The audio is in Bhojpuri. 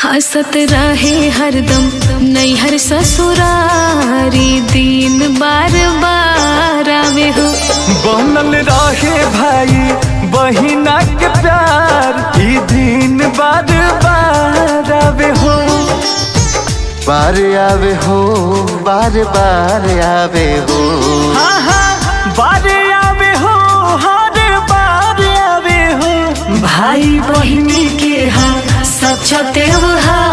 हंसत रहे हरदम नैहर ससुरारी दिन बार बार आवे हो। बनल रहे भाई बहिना के प्यार ई दिन बार बार आवे हो। बार आवे हो बार बार आवे हो। हाँ हाँ बार आवे हो हर बार आवे हो। भाई बहिनी के हाँ सच्चा त्योहार